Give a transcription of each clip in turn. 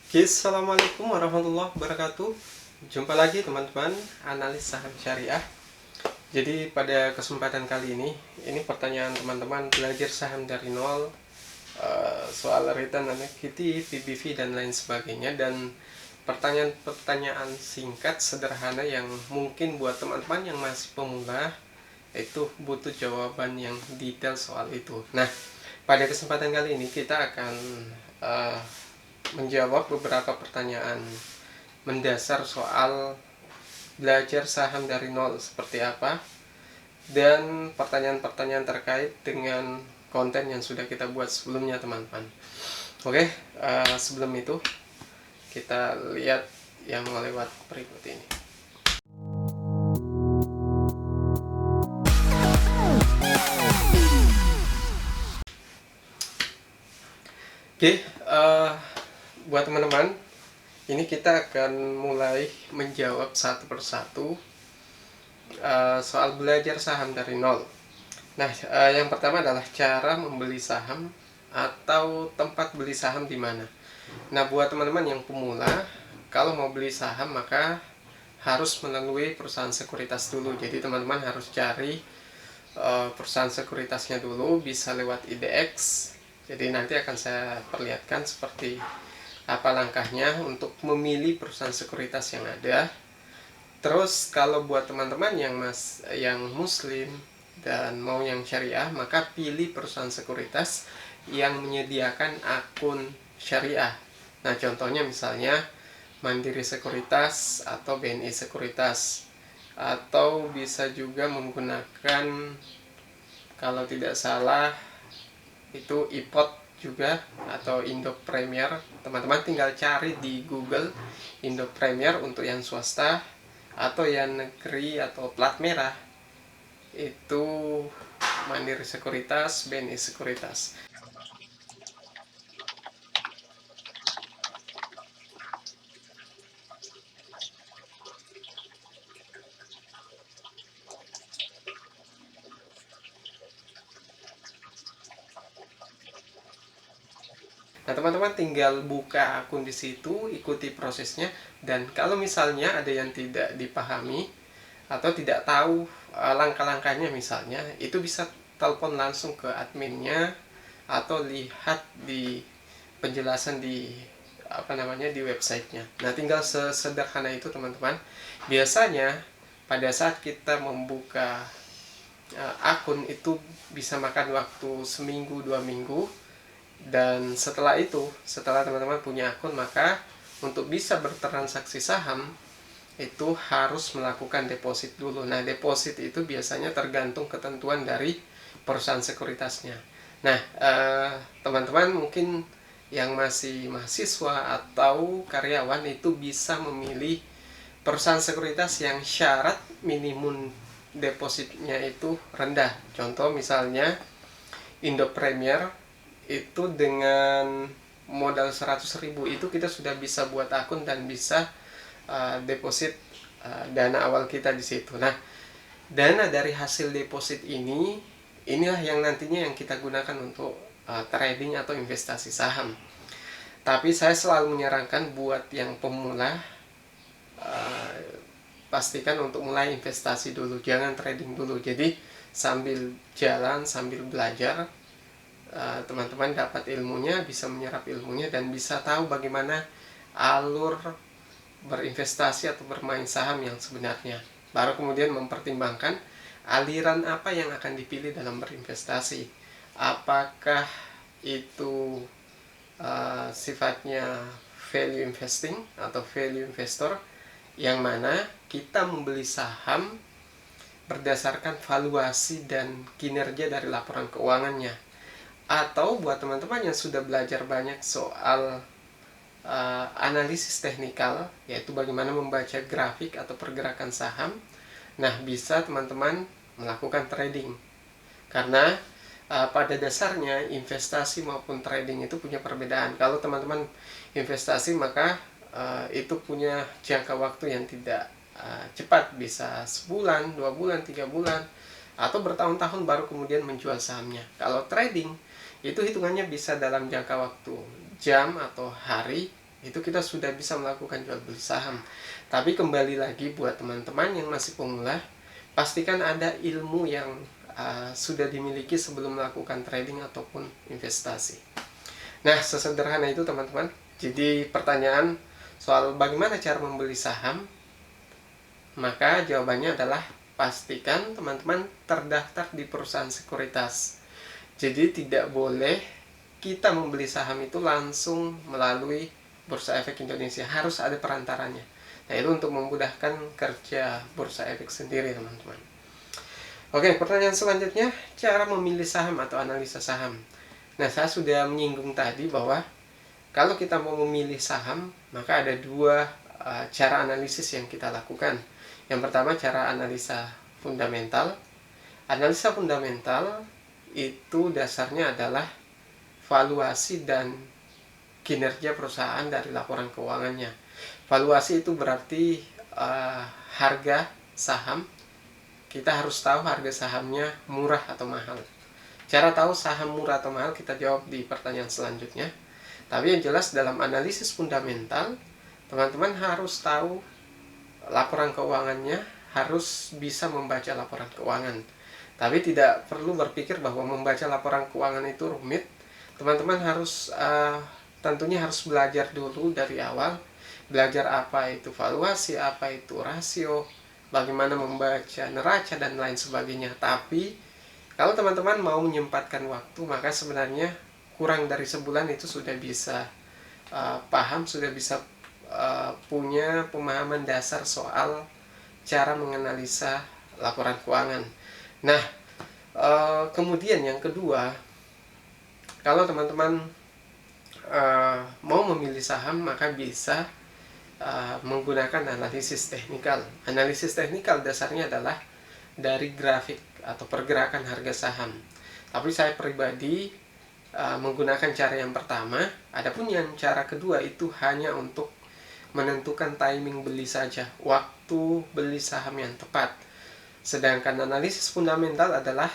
Oke, Assalamualaikum warahmatullahi wabarakatuh. Jumpa lagi teman-teman, analis saham syariah. Jadi pada kesempatan kali ini pertanyaan teman-teman belajar saham dari nol, soal return on equity, PBV dan lain sebagainya. Dan pertanyaan-pertanyaan singkat sederhana yang mungkin buat teman-teman yang masih pemula itu butuh jawaban yang detail soal itu. Nah, pada kesempatan kali ini kita akan uh, menjawab beberapa pertanyaan mendasar soal belajar saham dari nol seperti apa, dan pertanyaan-pertanyaan terkait dengan konten yang sudah kita buat sebelumnya teman-teman. Oke, sebelum itu kita lihat yang lewat berikut ini. Oke, buat teman-teman, ini kita akan mulai menjawab satu persatu soal belajar saham dari nol. Nah, yang pertama adalah cara membeli saham atau tempat beli saham di mana. Nah, buat teman-teman yang pemula, kalau mau beli saham maka harus melalui perusahaan sekuritas dulu. Jadi teman-teman harus cari perusahaan sekuritasnya dulu, bisa lewat IDX. Jadi nanti akan saya perlihatkan seperti apa langkahnya untuk memilih perusahaan sekuritas yang ada. Terus kalau buat teman-teman yang muslim dan mau yang syariah, maka pilih perusahaan sekuritas yang menyediakan akun syariah. Nah, contohnya misalnya Mandiri Sekuritas atau BNI Sekuritas, atau bisa juga menggunakan, kalau tidak salah itu IPOT juga, atau Indo Premier. Teman-teman tinggal cari di Google Indo Premier untuk yang swasta, atau yang negeri atau plat merah itu Mandiri Sekuritas, BNI Sekuritas. Nah, teman-teman tinggal buka akun di situ, ikuti prosesnya, dan kalau misalnya ada yang tidak dipahami atau tidak tahu langkah-langkahnya misalnya, itu bisa telepon langsung ke adminnya atau lihat di penjelasan di di websitenya. Nah, tinggal sesederhana itu teman-teman. Biasanya pada saat kita membuka akun itu bisa makan waktu seminggu 2 minggu, dan setelah teman-teman punya akun, maka untuk bisa bertransaksi saham itu harus melakukan deposit dulu. Nah, deposit itu biasanya tergantung ketentuan dari perusahaan sekuritasnya. Nah, teman-teman mungkin yang masih mahasiswa atau karyawan itu bisa memilih perusahaan sekuritas yang syarat minimum depositnya itu rendah. Contoh misalnya Indo Premier, itu dengan modal 100.000 itu kita sudah bisa buat akun dan bisa deposit dana awal kita di situ. Nah, dana dari hasil deposit inilah yang nantinya yang kita gunakan untuk trading atau investasi saham. Tapi saya selalu menyarankan buat yang pemula, pastikan untuk mulai investasi dulu, jangan trading dulu. Jadi sambil jalan, sambil belajar, teman-teman dapat ilmunya, bisa menyerap ilmunya, dan bisa tahu bagaimana alur berinvestasi atau bermain saham yang sebenarnya. Baru kemudian mempertimbangkan aliran apa yang akan dipilih dalam berinvestasi. Apakah itu sifatnya value investing atau value investor, yang mana kita membeli saham berdasarkan valuasi dan kinerja dari laporan keuangannya. Atau buat teman-teman yang sudah belajar banyak soal analisis teknikal, yaitu bagaimana membaca grafik atau pergerakan saham, nah bisa teman-teman melakukan trading. Karena pada dasarnya investasi maupun trading itu punya perbedaan. Kalau teman-teman investasi, maka itu punya jangka waktu yang tidak cepat, bisa sebulan, 2 bulan, 3 bulan, atau bertahun-tahun baru kemudian menjual sahamnya. Kalau trading itu hitungannya bisa dalam jangka waktu jam atau hari, itu kita sudah bisa melakukan jual beli saham. Tapi kembali lagi buat teman-teman yang masih pemula, pastikan ada ilmu yang sudah dimiliki sebelum melakukan trading ataupun investasi. Nah, sesederhana itu teman-teman. Jadi pertanyaan soal bagaimana cara membeli saham, maka jawabannya adalah pastikan teman-teman terdaftar di perusahaan sekuritas. Jadi tidak boleh kita membeli saham itu langsung melalui Bursa Efek Indonesia, harus ada perantaranya. Nah, itu untuk memudahkan kerja Bursa Efek sendiri, teman-teman. Oke, pertanyaan selanjutnya, cara memilih saham atau analisa saham. Nah, saya sudah menyinggung tadi bahwa kalau kita mau memilih saham, maka ada dua cara analisis yang kita lakukan. Yang pertama, cara analisa fundamental. Analisa fundamental itu dasarnya adalah valuasi dan kinerja perusahaan dari laporan keuangannya. Valuasi itu berarti harga saham. Kita harus tahu harga sahamnya murah atau mahal. Cara tahu saham murah atau mahal kita jawab di pertanyaan selanjutnya. Tapi yang jelas dalam analisis fundamental, teman-teman harus tahu laporan keuangannya, harus bisa membaca laporan keuangan. Tapi tidak perlu berpikir bahwa membaca laporan keuangan itu rumit. Teman-teman harus tentunya harus belajar dulu dari awal. Belajar apa itu valuasi, apa itu rasio, bagaimana membaca neraca dan lain sebagainya. Tapi kalau teman-teman mau menyempatkan waktu, maka sebenarnya kurang dari sebulan itu sudah bisa paham, sudah bisa punya pemahaman dasar soal cara menganalisa laporan keuangan. Nah, kemudian yang kedua, kalau teman-teman mau memilih saham, maka bisa menggunakan analisis teknikal. Analisis teknikal dasarnya adalah dari grafik atau pergerakan harga saham. Tapi saya pribadi menggunakan cara yang pertama. Adapun yang cara kedua itu hanya untuk menentukan timing beli saja, waktu beli saham yang tepat. Sedangkan analisis fundamental adalah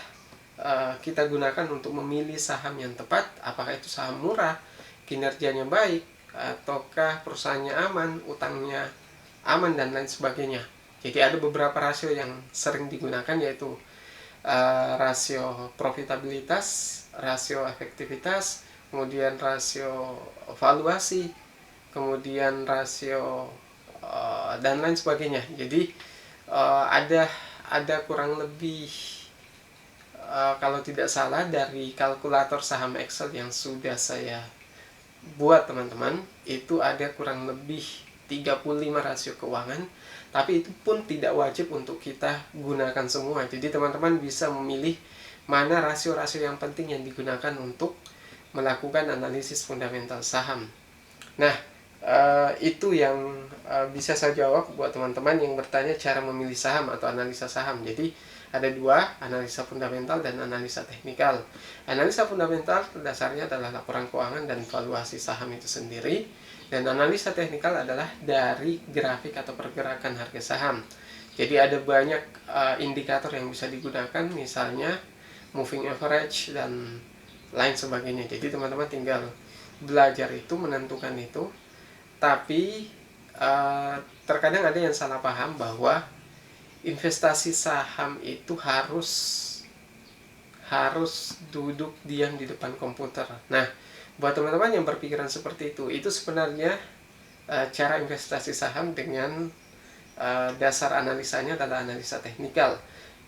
kita gunakan untuk memilih saham yang tepat, apakah itu saham murah, kinerjanya baik, ataukah perusahaannya aman, utangnya aman, dan lain sebagainya. Jadi ada beberapa rasio yang sering digunakan, yaitu rasio profitabilitas, rasio efektivitas, kemudian rasio valuasi, kemudian rasio dan lain sebagainya. Jadi ada kurang lebih kalau tidak salah dari kalkulator saham Excel yang sudah saya buat teman-teman, itu ada kurang lebih 35 rasio keuangan. Tapi itu pun tidak wajib untuk kita gunakan semua. Jadi teman-teman bisa memilih mana rasio-rasio yang penting yang digunakan untuk melakukan analisis fundamental saham. Nah, itu yang bisa saya jawab buat teman-teman yang bertanya cara memilih saham atau analisa saham. Jadi ada dua, analisa fundamental dan analisa teknikal. Analisa fundamental dasarnya adalah laporan keuangan dan valuasi saham itu sendiri. Dan analisa teknikal adalah dari grafik atau pergerakan harga saham. Jadi ada banyak indikator yang bisa digunakan, misalnya moving average dan lain sebagainya. Jadi teman-teman tinggal belajar itu, menentukan itu. Tapi terkadang ada yang salah paham bahwa investasi saham itu harus duduk diam di depan komputer. Nah, buat teman-teman yang berpikiran seperti itu sebenarnya cara investasi saham dengan dasar analisanya adalah analisa teknikal.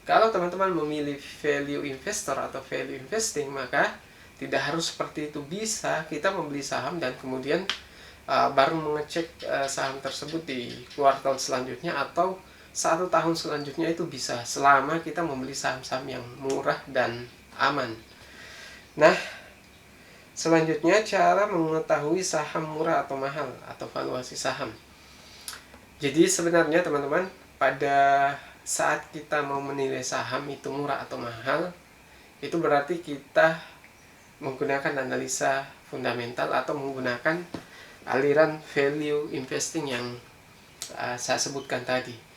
Kalau teman-teman memilih value investor atau value investing, maka tidak harus seperti itu. Bisa kita membeli saham dan kemudian baru mengecek saham tersebut di kuartal selanjutnya atau 1 tahun selanjutnya, itu bisa, selama kita membeli saham-saham yang murah dan aman. Nah, selanjutnya cara mengetahui saham murah atau mahal atau valuasi saham. Jadi sebenarnya teman-teman, pada saat kita mau menilai saham itu murah atau mahal, itu berarti kita menggunakan analisa fundamental atau menggunakan aliran value investing yang saya sebutkan tadi.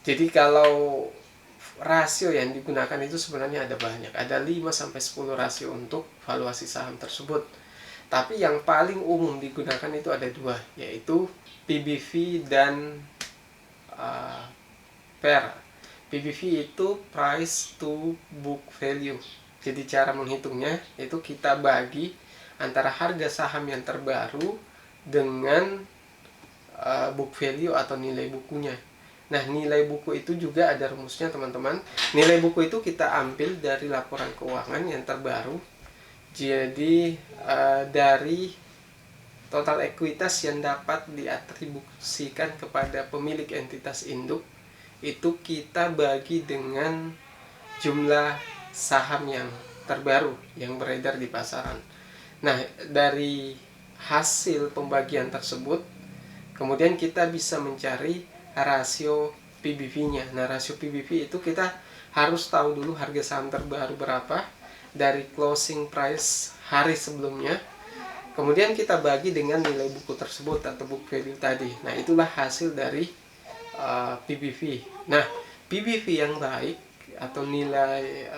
Jadi kalau rasio yang digunakan itu sebenarnya ada banyak. Ada 5-10 rasio untuk valuasi saham tersebut. Tapi yang paling umum digunakan itu ada dua, yaitu PBV dan PER. PBV itu price to book value. Jadi cara menghitungnya itu kita bagi antara harga saham yang terbaru dengan book value atau nilai bukunya. Nah, nilai buku itu juga ada rumusnya, teman-teman. Nilai buku itu kita ambil dari laporan keuangan yang terbaru. Jadi dari total ekuitas yang dapat diatribusikan kepada pemilik entitas induk itu kita bagi dengan jumlah saham yang terbaru yang beredar di pasaran. Nah, dari hasil pembagian tersebut kemudian kita bisa mencari rasio PBV-nya. Nah, rasio PBV itu kita harus tahu dulu harga saham terbaru berapa dari closing price hari sebelumnya. Kemudian kita bagi dengan nilai buku tersebut atau book value tadi. Nah, itulah hasil dari PBV. Nah, PBV yang baik atau nilai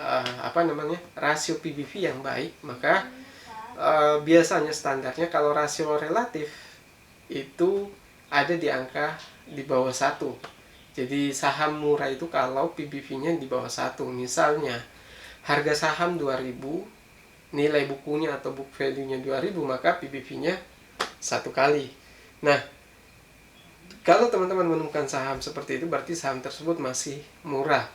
rasio PBV yang baik, maka biasanya standarnya kalau rasio relatif itu ada di angka di bawah 1. Jadi saham murah itu kalau PBV-nya di bawah 1. Misalnya harga saham 2000, nilai bukunya atau book value-nya 2000, maka PBV-nya 1 kali. Nah, kalau teman-teman menemukan saham seperti itu, berarti saham tersebut masih murah.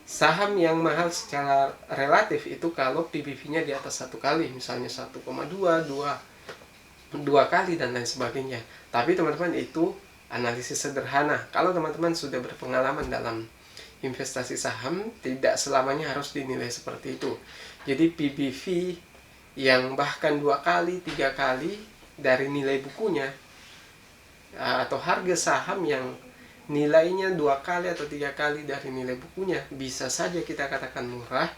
Saham yang mahal secara relatif itu kalau PBV-nya di atas 1 kali, misalnya 1,2, 2 kali dan lain sebagainya. Tapi teman-teman itu analisis sederhana. Kalau teman-teman sudah berpengalaman dalam investasi saham, tidak selamanya harus dinilai seperti itu. Jadi PBV yang bahkan 2 kali, 3 kali dari nilai bukunya, atau harga saham yang nilainya 2 kali atau 3 kali dari nilai bukunya, bisa saja kita katakan murah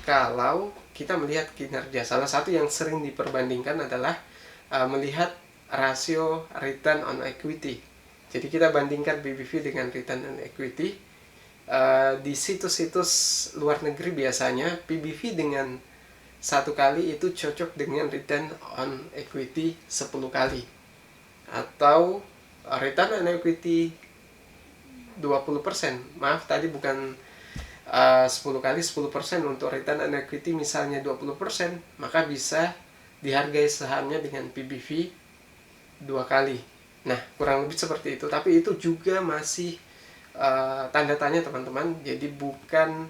kalau kita melihat kinerja. Salah satu yang sering diperbandingkan adalah melihat rasio return on equity. Jadi kita bandingkan PBV dengan return on equity. Di situs-situs luar negeri biasanya PBV dengan 1 kali itu cocok dengan return on equity 10 kali, atau return on equity 20%. Maaf, tadi bukan 10 kali, 10% untuk return on equity misalnya 20%, maka bisa dihargai sahamnya dengan PBV 2 kali. Nah, kurang lebih seperti itu. Tapi itu juga masih tanda tanya, teman-teman. Jadi bukan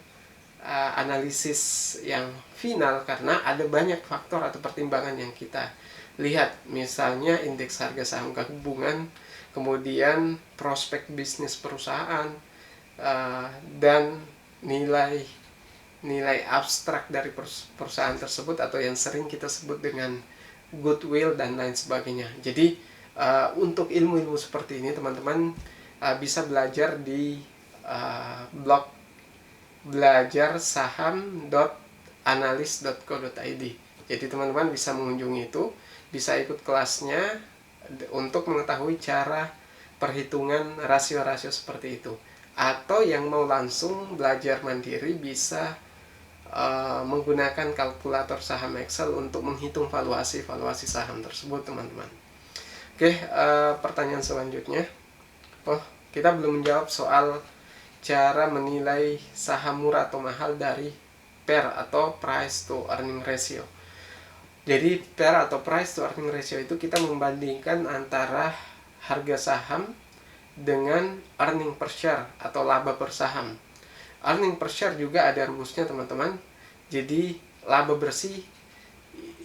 analisis yang final, karena ada banyak faktor atau pertimbangan yang kita lihat. Misalnya indeks harga saham gabungan, kemudian prospek bisnis perusahaan, dan nilai abstrak dari perusahaan tersebut atau yang sering kita sebut dengan goodwill dan lain sebagainya. Jadi untuk ilmu-ilmu seperti ini teman-teman bisa belajar di blog belajarsaham.analis.co.id. Jadi teman-teman bisa mengunjungi itu, bisa ikut kelasnya untuk mengetahui cara perhitungan rasio-rasio seperti itu. Atau yang mau langsung belajar mandiri bisa menggunakan kalkulator saham Excel untuk menghitung valuasi saham tersebut, teman-teman. Oke, pertanyaan selanjutnya. Kita belum menjawab soal cara menilai saham murah atau mahal dari PER atau Price to Earning Ratio. Jadi PER atau Price to Earning Ratio itu kita membandingkan antara harga saham dengan earning per share atau laba per saham. Earning per share juga ada rumusnya, teman-teman. Jadi laba bersih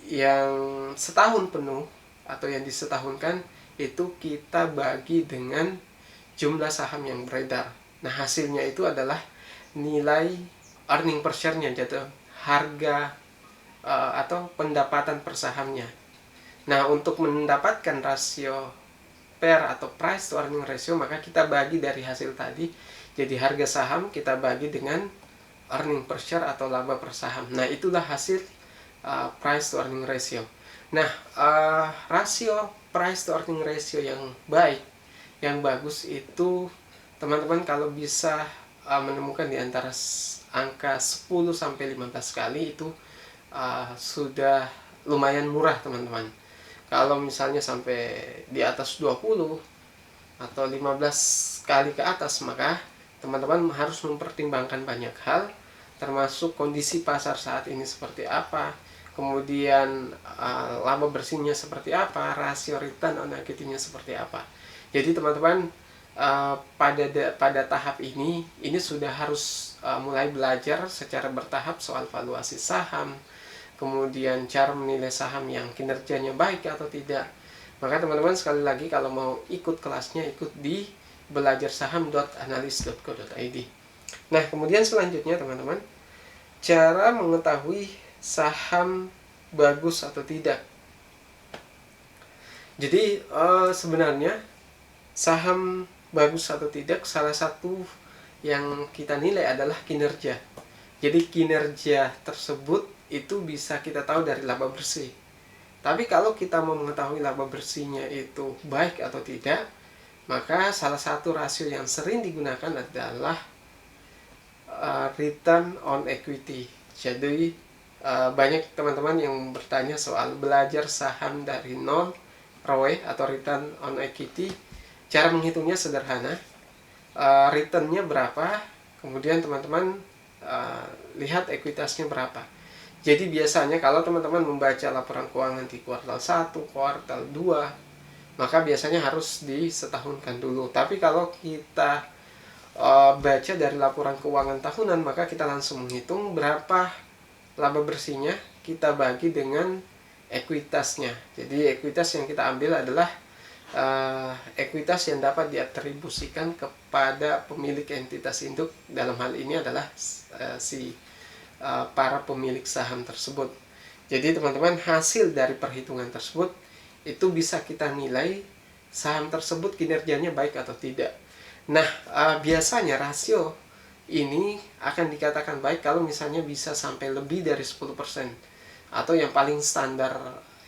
yang setahun penuh atau yang disetahunkan itu kita bagi dengan jumlah saham yang beredar. Nah, hasilnya itu adalah nilai earning per share-nya, jatuh harga atau pendapatan per sahamnya. Nah, untuk mendapatkan rasio PER atau Price to Earning Ratio, maka kita bagi dari hasil tadi. Jadi harga saham kita bagi dengan earning per share atau laba per saham. Nah, itulah hasil Price to Earning Ratio. Nah, rasio Price to Earning Ratio yang baik, yang bagus itu teman-teman kalau bisa menemukan di antara angka 10 sampai 15 kali itu sudah lumayan murah, teman-teman. Kalau misalnya sampai di atas 20 atau 15 kali ke atas, maka teman-teman harus mempertimbangkan banyak hal, termasuk kondisi pasar saat ini seperti apa, kemudian laba bersihnya seperti apa, rasio return on equity-nya seperti apa. Jadi teman-teman pada tahap ini sudah harus mulai belajar secara bertahap soal valuasi saham, kemudian cara menilai saham yang kinerjanya baik atau tidak. Maka teman-teman sekali lagi kalau mau ikut kelasnya, ikut di belajarsaham.analis.co.id. Nah, kemudian selanjutnya teman-teman, cara mengetahui saham bagus atau tidak. Jadi sebenarnya saham bagus atau tidak, salah satu yang kita nilai adalah kinerja. Jadi kinerja tersebut itu bisa kita tahu dari laba bersih. Tapi kalau kita mau mengetahui laba bersihnya itu baik atau tidak, maka salah satu rasio yang sering digunakan adalah return on equity. Jadi banyak teman-teman yang bertanya soal belajar saham dari nol, ROE atau return on equity. Cara menghitungnya sederhana, returnnya berapa, kemudian teman-teman lihat ekuitasnya berapa. Jadi biasanya kalau teman-teman membaca laporan keuangan di kuartal 1, kuartal 2, maka biasanya harus disetahunkan dulu. Tapi kalau kita baca dari laporan keuangan tahunan, maka kita langsung menghitung berapa laba bersihnya, kita bagi dengan ekuitasnya. Jadi ekuitas yang kita ambil adalah ekuitas yang dapat diatribusikan kepada pemilik entitas induk, dalam hal ini adalah para pemilik saham tersebut. Jadi teman-teman, hasil dari perhitungan tersebut itu bisa kita nilai saham tersebut kinerjanya baik atau tidak. Nah, biasanya rasio ini akan dikatakan baik kalau misalnya bisa sampai lebih dari 10%, atau yang paling standar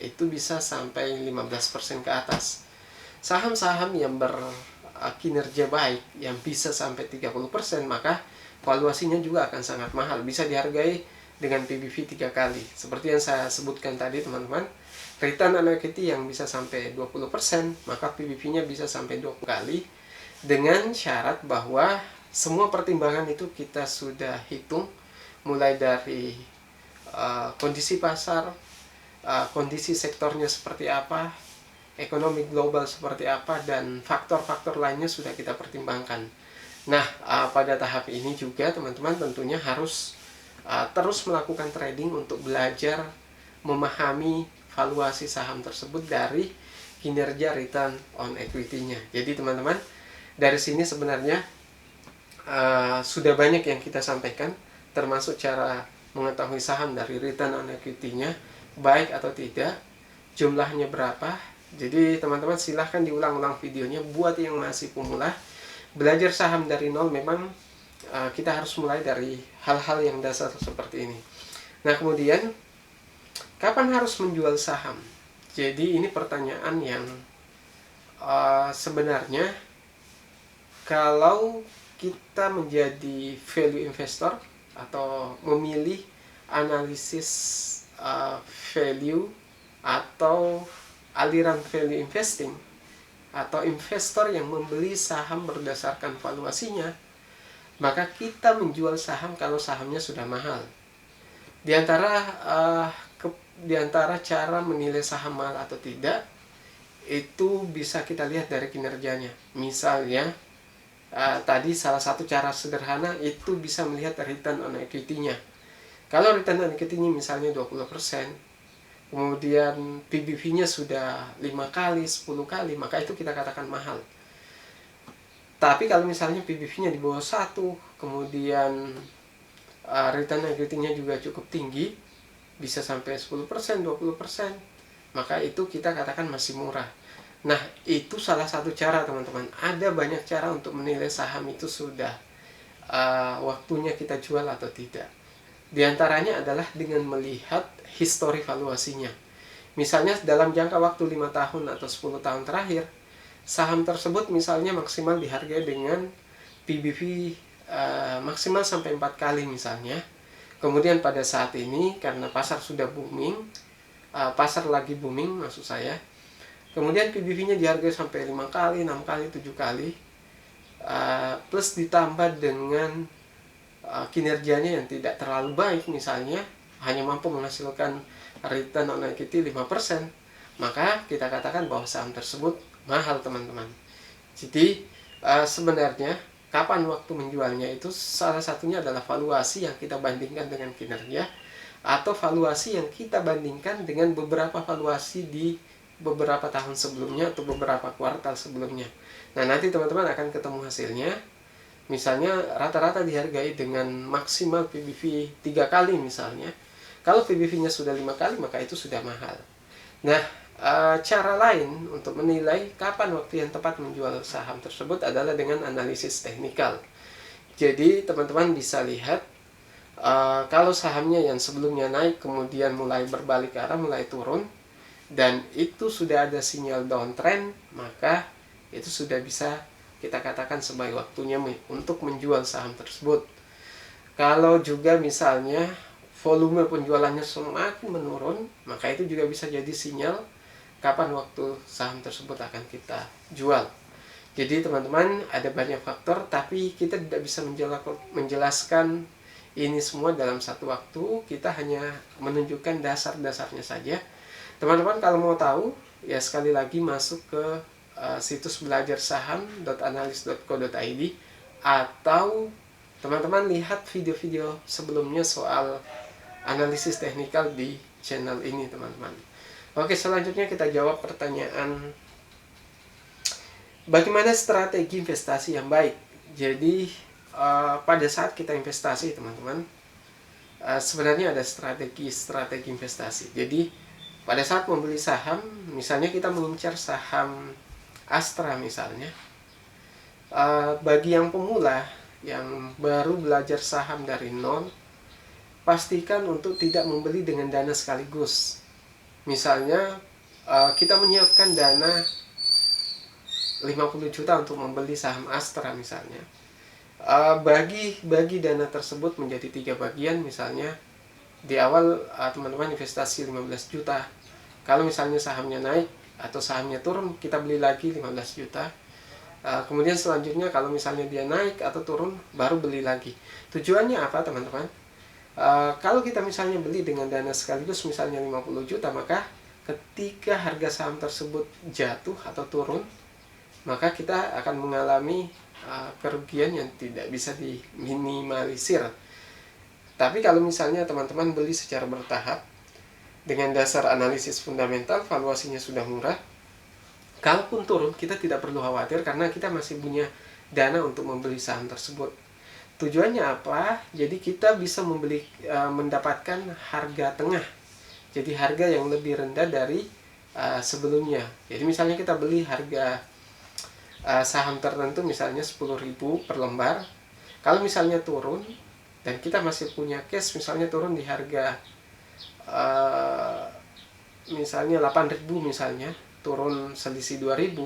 itu bisa sampai 15% ke atas. Saham-saham yang berkinerja baik yang bisa sampai 30%, maka valuasinya juga akan sangat mahal, bisa dihargai dengan PBV 3 kali. Seperti yang saya sebutkan tadi teman-teman, return on equity yang bisa sampai 20%, maka PBV-nya bisa sampai 20 kali, dengan syarat bahwa semua pertimbangan itu kita sudah hitung, mulai dari kondisi pasar, kondisi sektornya seperti apa, ekonomi global seperti apa, dan faktor-faktor lainnya sudah kita pertimbangkan. Nah, pada tahap ini juga teman-teman tentunya harus terus melakukan trading untuk belajar memahami valuasi saham tersebut dari kinerja return on equity-nya. Jadi teman-teman, dari sini sebenarnya sudah banyak yang kita sampaikan, termasuk cara mengetahui saham dari return on equity-nya baik atau tidak, jumlahnya berapa. Jadi teman-teman silahkan diulang-ulang videonya. Buat yang masih pemula, belajar saham dari nol memang kita harus mulai dari hal-hal yang dasar seperti ini. Nah, kemudian kapan harus menjual saham? Jadi ini pertanyaan yang sebenarnya kalau kita menjadi value investor atau memilih analisis value atau aliran value investing, atau investor yang membeli saham berdasarkan valuasinya, maka kita menjual saham kalau sahamnya sudah mahal. Di antara cara menilai saham mahal atau tidak, itu bisa kita lihat dari kinerjanya. Misalnya tadi salah satu cara sederhana itu bisa melihat return on equity-nya. Kalau return on equity-nya misalnya 20%, kemudian PBV-nya sudah 5 kali, 10 kali, maka itu kita katakan mahal. Tapi kalau misalnya PBV-nya di bawah 1, kemudian return on equity-nya juga cukup tinggi, bisa sampai 10%, 20%, maka itu kita katakan masih murah. Nah, itu salah satu cara teman-teman. Ada banyak cara untuk menilai saham itu sudah waktunya kita jual atau tidak. Di antaranya adalah dengan melihat histori valuasinya. Misalnya dalam jangka waktu 5 tahun atau 10 tahun terakhir, saham tersebut misalnya maksimal dihargai dengan PBV maksimal sampai 4 kali misalnya. Kemudian pada saat ini karena pasar sudah booming, pasar lagi booming maksud saya, kemudian PBV-nya dihargai sampai 5 kali, 6 kali, 7 kali, plus ditambah dengan kinerjanya yang tidak terlalu baik, misalnya hanya mampu menghasilkan return on equity 5%, maka kita katakan bahwa saham tersebut mahal, teman-teman. Jadi sebenarnya kapan waktu menjualnya itu salah satunya adalah valuasi yang kita bandingkan dengan kinerja, atau valuasi yang kita bandingkan dengan beberapa valuasi di beberapa tahun sebelumnya atau beberapa kuartal sebelumnya. Nah, nanti teman-teman akan ketemu hasilnya. Misalnya rata-rata dihargai dengan maksimal PBV 3 kali misalnya. Kalau PBV-nya sudah 5 kali, maka itu sudah mahal. Nah, cara lain untuk menilai kapan waktu yang tepat menjual saham tersebut adalah dengan analisis teknikal. Jadi teman-teman bisa lihat kalau sahamnya yang sebelumnya naik kemudian mulai berbalik ke arah, mulai turun, dan itu sudah ada sinyal downtrend, maka itu sudah bisa kita katakan sebagai waktunya untuk menjual saham tersebut. Kalau juga misalnya volume penjualannya semakin menurun, maka itu juga bisa jadi sinyal kapan waktu saham tersebut akan kita jual. Jadi teman-teman, ada banyak faktor, tapi kita tidak bisa menjelaskan ini semua dalam satu waktu. Kita hanya menunjukkan dasar-dasarnya saja. Teman-teman kalau mau tahu, ya sekali lagi masuk ke situs belajarsaham.analis.co.id, atau teman-teman lihat video-video sebelumnya soal analisis teknikal di channel ini, teman-teman. Oke, selanjutnya kita jawab pertanyaan bagaimana strategi investasi yang baik. Jadi pada saat kita investasi, teman-teman, sebenarnya ada strategi investasi. Jadi pada saat membeli saham, misalnya kita mengincar saham Astra misalnya, bagi yang pemula yang baru belajar saham dari nol, pastikan untuk tidak membeli dengan dana sekaligus. Misalnya kita menyiapkan dana 50 juta untuk membeli saham Astra misalnya. Bagi dana tersebut menjadi 3 bagian. Misalnya di awal teman-teman investasi 15 juta. Kalau misalnya sahamnya naik atau sahamnya turun, kita beli lagi 15 juta. Kemudian selanjutnya kalau misalnya dia naik atau turun, baru beli lagi. Tujuannya apa, teman-teman? Kalau kita misalnya beli dengan dana sekaligus misalnya 50 juta, maka ketika harga saham tersebut jatuh atau turun, maka kita akan mengalami kerugian yang tidak bisa diminimalisir. Tapi kalau misalnya teman-teman beli secara bertahap dengan dasar analisis fundamental, valuasinya sudah murah, kalaupun turun kita tidak perlu khawatir karena kita masih punya dana untuk membeli saham tersebut. Tujuannya apa? Jadi kita bisa mendapatkan harga tengah. Jadi harga yang lebih rendah dari sebelumnya. Jadi misalnya kita beli harga saham tertentu misalnya 10.000 per lembar. Kalau misalnya turun dan kita masih punya cash, misalnya turun di harga misalnya 8.000, misalnya turun selisih 2.000.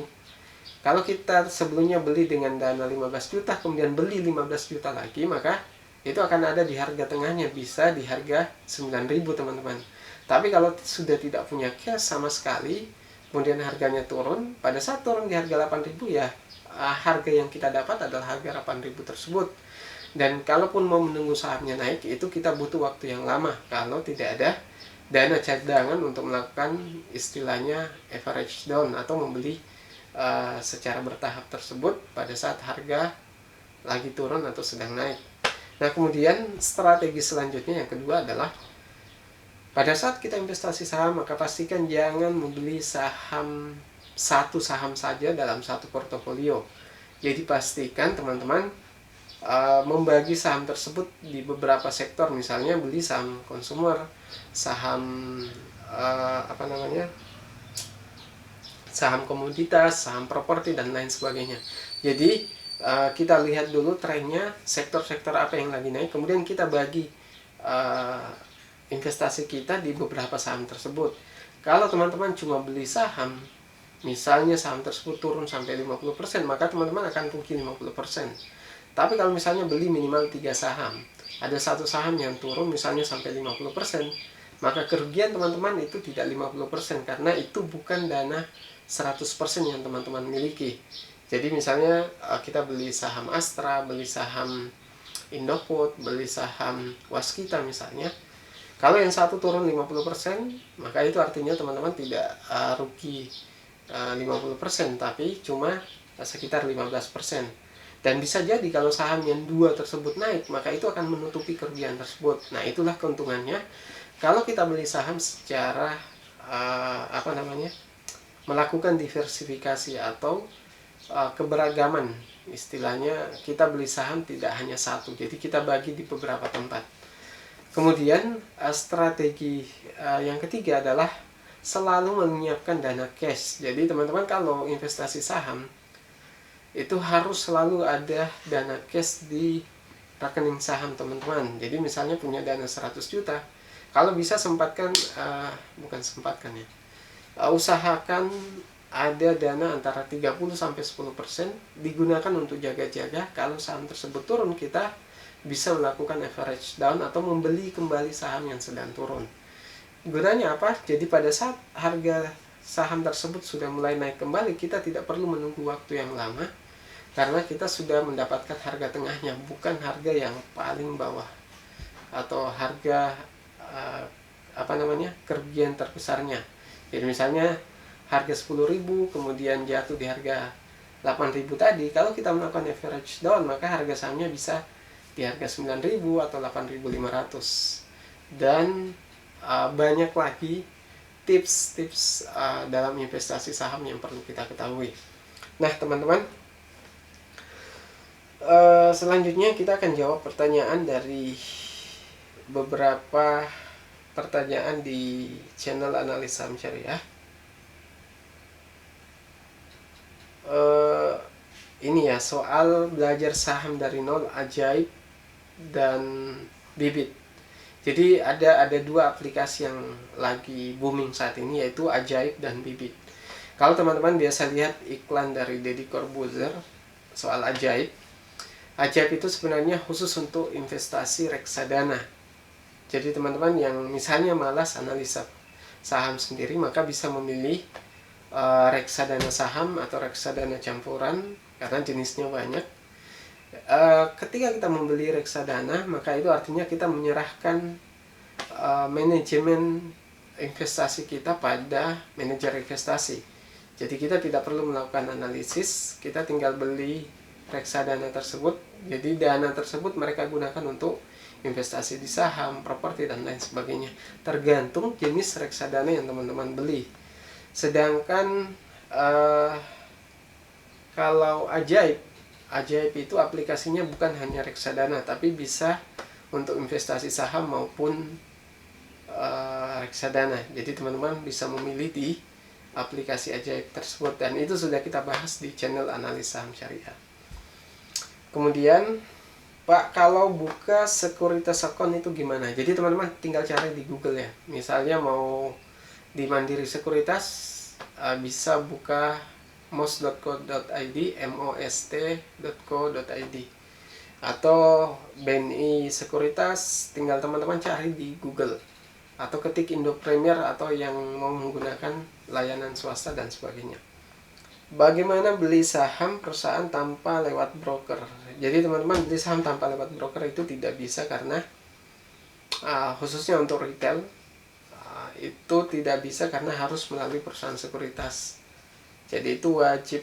Kalau kita sebelumnya beli dengan dana 15 juta, kemudian beli 15 juta lagi, maka itu akan ada di harga tengahnya, bisa di harga 9.000, teman-teman. Tapi kalau sudah tidak punya cash sama sekali, kemudian harganya turun, pada saat turun di harga 8.000, ya harga yang kita dapat adalah harga 8.000 tersebut. Dan kalaupun mau menunggu sahamnya naik, itu kita butuh waktu yang lama kalau tidak ada dana cadangan untuk melakukan istilahnya average down atau membeli secara bertahap tersebut pada saat harga lagi turun atau sedang naik. Nah, kemudian strategi selanjutnya yang kedua adalah pada saat kita investasi saham, maka pastikan jangan membeli satu saham saja dalam satu portofolio. Jadi pastikan teman-teman membagi saham tersebut di beberapa sektor, misalnya beli saham konsumer, saham saham komoditas, saham properti, dan lain sebagainya. Jadi kita lihat dulu trennya, sektor-sektor apa yang lagi naik, kemudian kita bagi investasi kita di beberapa saham tersebut. Kalau teman-teman cuma beli saham, misalnya saham tersebut turun sampai 50%, maka teman-teman akan rugi 50%. Tapi kalau misalnya beli minimal 3 saham, ada satu saham yang turun misalnya sampai 50%, maka kerugian teman-teman itu tidak 50%, karena itu bukan dana 100% yang teman-teman miliki. Jadi misalnya kita beli saham Astra, beli saham Indofood, beli saham Waskita misalnya. Kalau yang satu turun 50%, maka itu artinya teman-teman tidak rugi 50%, tapi cuma sekitar 15%. Dan bisa jadi kalau saham yang dua tersebut naik, maka itu akan menutupi kerugian tersebut. Nah, itulah keuntungannya kalau kita beli saham secara melakukan diversifikasi atau keberagaman. Istilahnya kita beli saham tidak hanya satu, jadi kita bagi di beberapa tempat. Kemudian strategi yang ketiga adalah selalu menyiapkan dana cash. Jadi teman-teman kalau investasi saham itu harus selalu ada dana cash di rekening saham teman-teman. Jadi misalnya punya dana 100 juta, kalau bisa usahakan ada dana antara 30-10% digunakan untuk jaga-jaga. Kalau saham tersebut turun, kita bisa melakukan average down atau membeli kembali saham yang sedang turun. Gunanya apa? Jadi pada saat harga saham tersebut sudah mulai naik kembali, kita tidak perlu menunggu waktu yang lama, karena kita sudah mendapatkan harga tengahnya, bukan harga yang paling bawah atau harga kerugian terbesarnya. Jadi misalnya harga 10.000 kemudian jatuh di harga 8.000 tadi, kalau kita melakukan average down, maka harga sahamnya bisa di harga 9.000 atau 8.500. Dan banyak lagi tips-tips dalam investasi saham yang perlu kita ketahui. Nah teman-teman, selanjutnya kita akan jawab pertanyaan dari beberapa pertanyaan di channel Analis Saham Syariah. Ini ya, soal belajar saham dari nol, Ajaib dan Bibit. Jadi ada dua aplikasi yang lagi booming saat ini, yaitu Ajaib dan Bibit. Kalau teman-teman biasa lihat iklan dari Deddy Corbuzier soal Ajaib itu sebenarnya khusus untuk investasi reksadana. Jadi teman-teman yang misalnya malas analisa saham sendiri, maka bisa memilih reksadana saham atau reksadana campuran, karena jenisnya banyak. Ketika kita membeli reksadana, maka itu artinya kita menyerahkan manajemen investasi kita pada manajer investasi. Jadi kita tidak perlu melakukan analisis, kita tinggal beli reksadana tersebut. Jadi dana tersebut mereka gunakan untuk investasi di saham, properti, dan lain sebagainya, tergantung jenis reksadana yang teman-teman beli. Sedangkan kalau Ajaib itu aplikasinya bukan hanya reksadana, tapi bisa untuk investasi saham maupun reksadana. Jadi teman-teman bisa memilih di aplikasi Ajaib tersebut, dan itu sudah kita bahas di channel Analis Saham Syariah. Kemudian, Pak, kalau buka sekuritas account itu gimana? Jadi teman-teman tinggal cari di Google ya. Misalnya mau di Mandiri Sekuritas, bisa buka most.co.id, most.co.id, atau BNI Sekuritas, tinggal teman-teman cari di Google, atau ketik Indo Premier atau yang mau menggunakan layanan swasta dan sebagainya. Bagaimana beli saham perusahaan tanpa lewat broker? Jadi teman-teman, beli saham tanpa lewat broker itu tidak bisa, karena khususnya untuk retail itu tidak bisa, karena harus melalui perusahaan sekuritas. Jadi itu wajib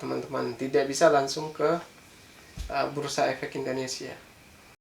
teman-teman, tidak bisa langsung ke Bursa Efek Indonesia.